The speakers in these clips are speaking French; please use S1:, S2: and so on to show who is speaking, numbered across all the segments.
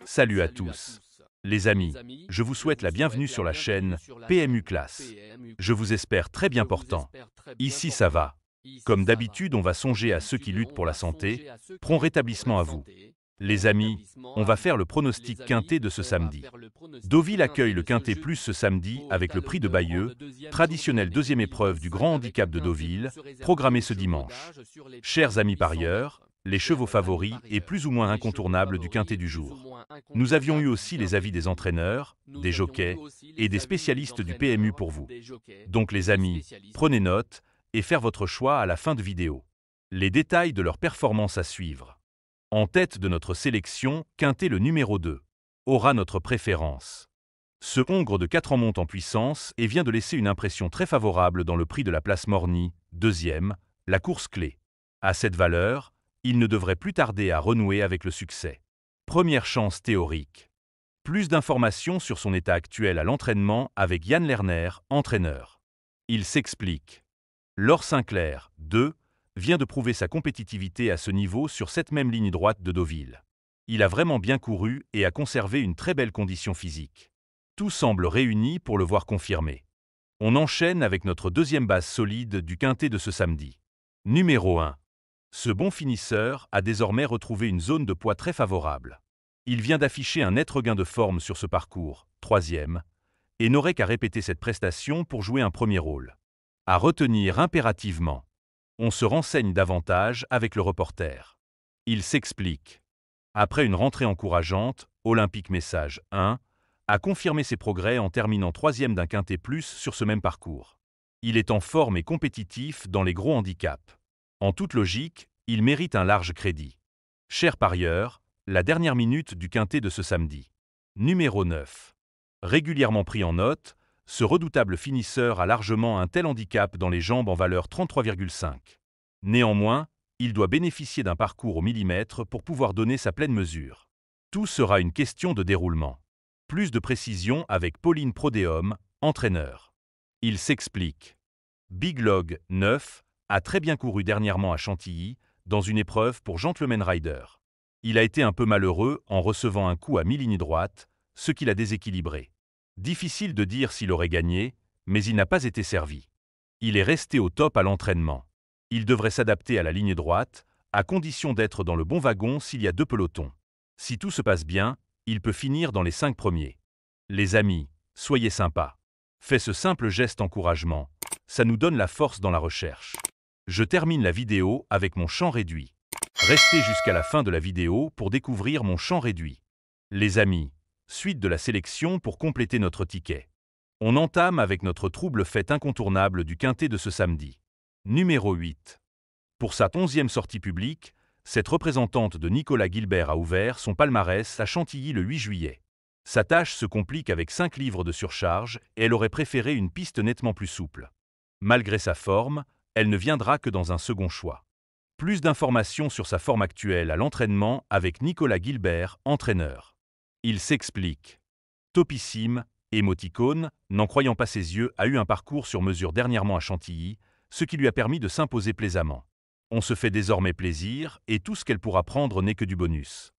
S1: Salut à tous. Les amis, je vous souhaite la bienvenue sur la chaîne PMU Classe. Je vous espère très bien portant. Ici ça va. Comme d'habitude, on va songer à ceux qui luttent pour la santé. Prompt rétablissement à vous. Les amis, on va faire le pronostic quintet de ce samedi. Deauville accueille le quintet plus ce samedi avec le prix de Bayeux, traditionnelle deuxième épreuve du grand handicap de Deauville, programmée ce dimanche. Chers amis parieurs, les chevaux favoris et plus ou moins incontournables du quintet du jour. Nous avions eu aussi les avis des entraîneurs, des jockeys et des spécialistes du PMU pour vous. Donc les amis, prenez note et faire votre choix à la fin de vidéo. Les détails de leur performance à suivre. En tête de notre sélection, quintet le numéro 2 aura notre préférence. Ce hongre de 4 ans monte en puissance et vient de laisser une impression très favorable dans le prix de la place Morny, deuxième, la course clé. À cette valeur, il ne devrait plus tarder à renouer avec le succès. Première chance théorique. Plus d'informations sur son état actuel à l'entraînement avec Yann Lerner, entraîneur. Il s'explique. Laure Sinclair, 2, vient de prouver sa compétitivité à ce niveau sur cette même ligne droite de Deauville. Il a vraiment bien couru et a conservé une très belle condition physique. Tout semble réuni pour le voir confirmer. On enchaîne avec notre deuxième base solide du quintet de ce samedi. Numéro 1. Ce bon finisseur a désormais retrouvé une zone de poids très favorable. Il vient d'afficher un net regain de forme sur ce parcours, troisième, et n'aurait qu'à répéter cette prestation pour jouer un premier rôle. À retenir impérativement. On se renseigne davantage avec le reporter. Il s'explique. Après une rentrée encourageante, Olympique Message 1 a confirmé ses progrès en terminant troisième d'un quintet plus sur ce même parcours. Il est en forme et compétitif dans les gros handicaps. En toute logique, il mérite un large crédit. Chers parieurs, la dernière minute du quintet de ce samedi. Numéro 9. Régulièrement pris en note, ce redoutable finisseur a largement un tel handicap dans les jambes en valeur 33,5. Néanmoins, il doit bénéficier d'un parcours au millimètre pour pouvoir donner sa pleine mesure. Tout sera une question de déroulement. Plus de précision avec Pauline Prodéum, entraîneur. Il s'explique. Big Log 9 a très bien couru dernièrement à Chantilly, dans une épreuve pour Gentleman Rider. Il a été un peu malheureux en recevant un coup à mi-ligne droite, ce qui l'a déséquilibré. Difficile de dire s'il aurait gagné, mais il n'a pas été servi. Il est resté au top à l'entraînement. Il devrait s'adapter à la ligne droite, à condition d'être dans le bon wagon s'il y a 2 pelotons. Si tout se passe bien, il peut finir dans les 5 premiers. Les amis, soyez sympas. Faites ce simple geste encouragement. Ça nous donne la force dans la recherche. Je termine la vidéo avec mon champ réduit. Restez jusqu'à la fin de la vidéo pour découvrir mon champ réduit. Les amis, suite de la sélection pour compléter notre ticket. On entame avec notre trouble fête incontournable du quintet de ce samedi. Numéro 8. Pour sa 11e sortie publique, cette représentante de Nicolas Gilbert a ouvert son palmarès à Chantilly le 8 juillet. Sa tâche se complique avec 5 livres de surcharge et elle aurait préféré une piste nettement plus souple. Malgré sa forme, elle ne viendra que dans un second choix. Plus d'informations sur sa forme actuelle à l'entraînement avec Nicolas Gilbert, entraîneur. Il s'explique. Topissime, émoticône, n'en croyant pas ses yeux, a eu un parcours sur mesure dernièrement à Chantilly, ce qui lui a permis de s'imposer plaisamment. On se fait désormais plaisir et tout ce qu'elle pourra prendre n'est que du bonus.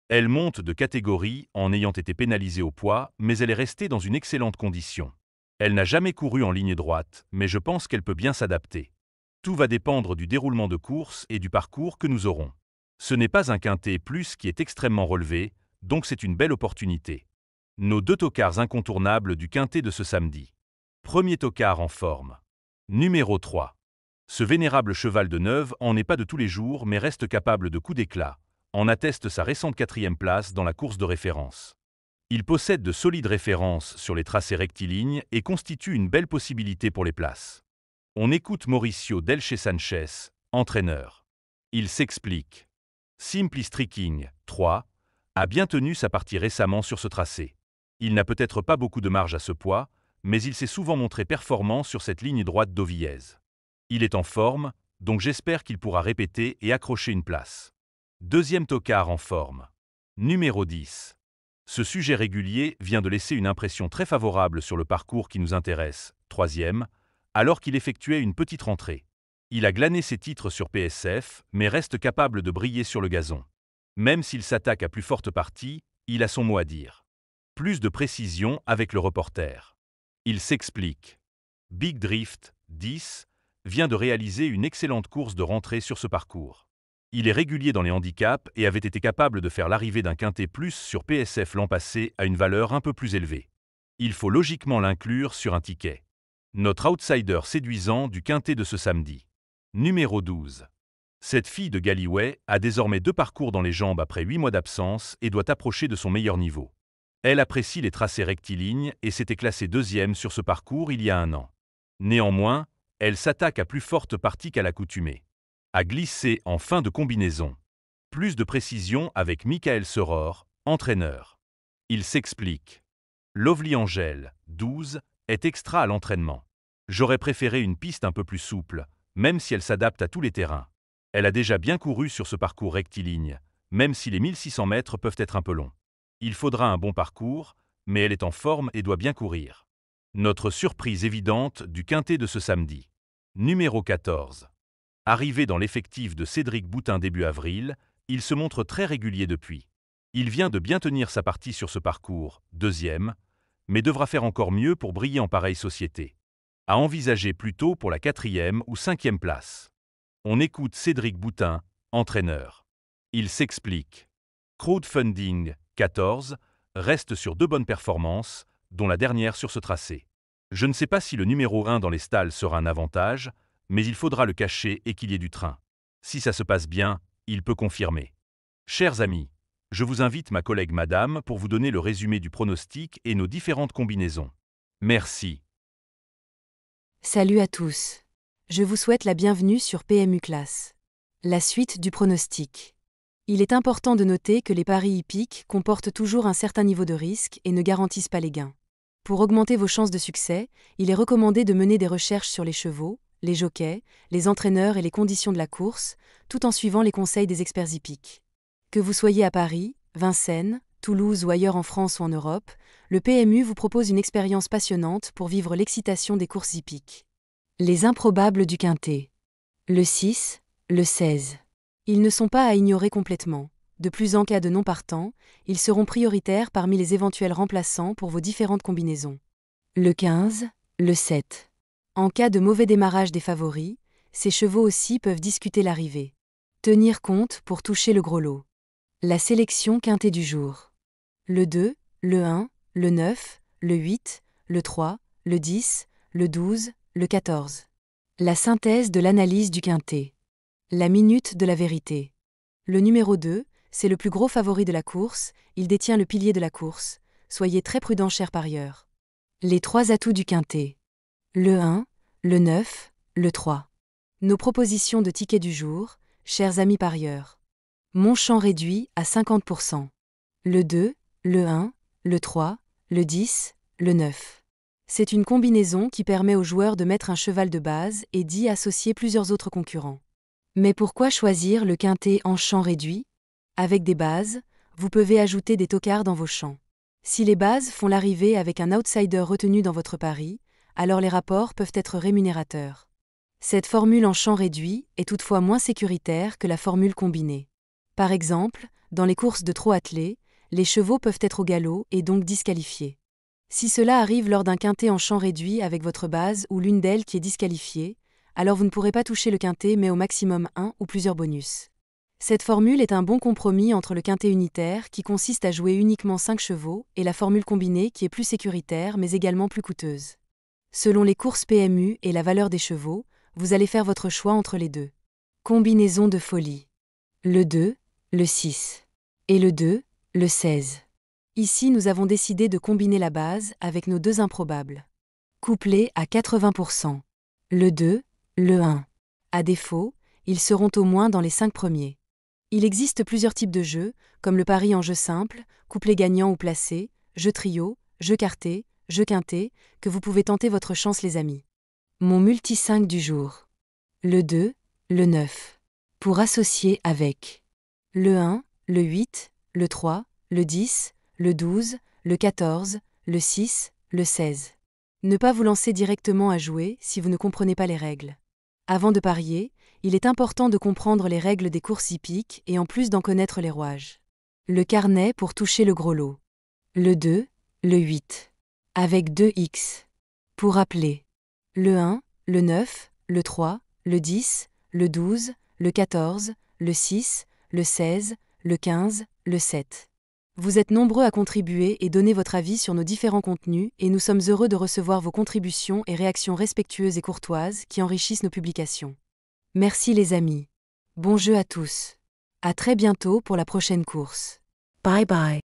S1: Elle monte de catégorie en ayant été pénalisée au poids, mais elle est restée dans une excellente condition. Elle n'a jamais couru en ligne droite, mais je pense qu'elle peut bien s'adapter. Tout va dépendre du déroulement de course et du parcours que nous aurons. Ce n'est pas un quintet plus qui est extrêmement relevé, donc c'est une belle opportunité. Nos 2 tocards incontournables du quintet de ce samedi. Premier tocard en forme. Numéro 3. Ce vénérable cheval de Neuve en est pas de tous les jours mais reste capable de coups d'éclat, en atteste sa récente 4e place dans la course de référence. Il possède de solides références sur les tracés rectilignes et constitue une belle possibilité pour les places. On écoute Mauricio Delche Sanchez, entraîneur. Il s'explique. Simply Streaking, 3, a bien tenu sa partie récemment sur ce tracé. Il n'a peut-être pas beaucoup de marge à ce poids, mais il s'est souvent montré performant sur cette ligne droite dauvillaise. Il est en forme, donc j'espère qu'il pourra répéter et accrocher une place. Deuxième tocard en forme. Numéro 10. Ce sujet régulier vient de laisser une impression très favorable sur le parcours qui nous intéresse, troisième, alors qu'il effectuait une petite rentrée. Il a glané ses titres sur PSF, mais reste capable de briller sur le gazon. Même s'il s'attaque à plus forte partie, Il a son mot à dire. Plus de précision avec le reporter. Il s'explique. Big Drift, 10, vient de réaliser une excellente course de rentrée sur ce parcours. Il est régulier dans les handicaps et avait été capable de faire l'arrivée d'un quintet plus sur PSF l'an passé à une valeur un peu plus élevée. Il faut logiquement l'inclure sur un ticket. Notre outsider séduisant du quintet de ce samedi. Numéro 12. Cette fille de Galloway a désormais 2 parcours dans les jambes après 8 mois d'absence et doit approcher de son meilleur niveau. Elle apprécie les tracés rectilignes et s'était classée 2e sur ce parcours il y a 1 an. Néanmoins, elle s'attaque à plus forte partie qu'à l'accoutumée. À glisser en fin de combinaison. Plus de précision avec Michael Seror, entraîneur. Il s'explique. Lovely Angel, 12, est extra à l'entraînement. J'aurais préféré une piste un peu plus souple, même si elle s'adapte à tous les terrains. Elle a déjà bien couru sur ce parcours rectiligne, même si les 1600 mètres peuvent être un peu longs. Il faudra un bon parcours, mais elle est en forme et doit bien courir. Notre surprise évidente du quintet de ce samedi. Numéro 14. Arrivé dans l'effectif de Cédric Boutin début avril, il se montre très régulier depuis. Il vient de bien tenir sa partie sur ce parcours, 2e, mais devra faire encore mieux pour briller en pareille société. À envisager plutôt pour la 4e ou 5e place. On écoute Cédric Boutin, entraîneur. Il s'explique. Crowdfunding, 14, reste sur 2 bonnes performances, dont la dernière sur ce tracé. Je ne sais pas si le numéro 1 dans les stalles sera un avantage, mais il faudra le cacher et qu'il y ait du train. Si ça se passe bien, il peut confirmer. Chers amis, je vous invite ma collègue Madame pour vous donner le résumé du pronostic et nos différentes combinaisons. Merci.
S2: Salut à tous. Je vous souhaite la bienvenue sur PMU Class. La suite du pronostic. Il est important de noter que les paris hippiques comportent toujours un certain niveau de risque et ne garantissent pas les gains. Pour augmenter vos chances de succès, il est recommandé de mener des recherches sur les chevaux, les jockeys, les entraîneurs et les conditions de la course, tout en suivant les conseils des experts hippiques. Que vous soyez à Paris, Vincennes, Toulouse ou ailleurs en France ou en Europe, le PMU vous propose une expérience passionnante pour vivre l'excitation des courses hippiques. Les improbables du quintet. Le 6, le 16. Ils ne sont pas à ignorer complètement. De plus en cas de non partants, ils seront prioritaires parmi les éventuels remplaçants pour vos différentes combinaisons. Le 15, le 7. En cas de mauvais démarrage des favoris, ces chevaux aussi peuvent discuter l'arrivée. Tenir compte pour toucher le gros lot. La sélection quintet du jour. Le 2, le 1, le 9, le 8, le 3, le 10, le 12, le 14. La synthèse de l'analyse du quintet. La minute de la vérité. Le numéro 2, c'est le plus gros favori de la course, il détient le pilier de la course. Soyez très prudents chers parieurs. Les 3 atouts du quintet. Le 1, le 9, le 3. Nos propositions de tickets du jour, chers amis parieurs. Mon champ réduit à 50%. Le 2, le 1, le 3, le 10, le 9. C'est une combinaison qui permet aux joueurs de mettre un cheval de base et d'y associer plusieurs autres concurrents. Mais pourquoi choisir le quintet en champ réduit ? Avec des bases, vous pouvez ajouter des tocards dans vos champs. Si les bases font l'arrivée avec un outsider retenu dans votre pari, alors les rapports peuvent être rémunérateurs. Cette formule en champ réduit est toutefois moins sécuritaire que la formule combinée. Par exemple, dans les courses de trot attelé, les chevaux peuvent être au galop et donc disqualifiés. Si cela arrive lors d'un quintet en champ réduit avec votre base ou l'une d'elles qui est disqualifiée, alors vous ne pourrez pas toucher le quintet mais au maximum un ou plusieurs bonus. Cette formule est un bon compromis entre le quintet unitaire qui consiste à jouer uniquement 5 chevaux et la formule combinée qui est plus sécuritaire mais également plus coûteuse. Selon les courses PMU et la valeur des chevaux, vous allez faire votre choix entre les deux. Combinaison de folie. Le 2, le 6. Et le 2, le 16. Ici, nous avons décidé de combiner la base avec nos 2 improbables. Couplés à 80%. Le 2, le 1. À défaut, ils seront au moins dans les 5 premiers. Il existe plusieurs types de jeux, comme le pari en jeu simple, couplet gagnant ou placé, jeu trio, jeu quarté, jeu quintet, que vous pouvez tenter votre chance les amis. Mon multi 5 du jour. Le 2, le 9. Pour associer avec le 1, le 8, le 3, le 10, le 12, le 14, le 6, le 16. Ne pas vous lancer directement à jouer si vous ne comprenez pas les règles. Avant de parier, il est important de comprendre les règles des courses hippiques et en plus d'en connaître les rouages. Le carnet pour toucher le gros lot. Le 2, le 8. Avec 2x. Pour appeler. Le 1, le 9, le 3, le 10, le 12, le 14, le 6, le 16, le 15, le 7. Vous êtes nombreux à contribuer et donner votre avis sur nos différents contenus et nous sommes heureux de recevoir vos contributions et réactions respectueuses et courtoises qui enrichissent nos publications. Merci les amis. Bon jeu à tous. À très bientôt pour la prochaine course. Bye bye.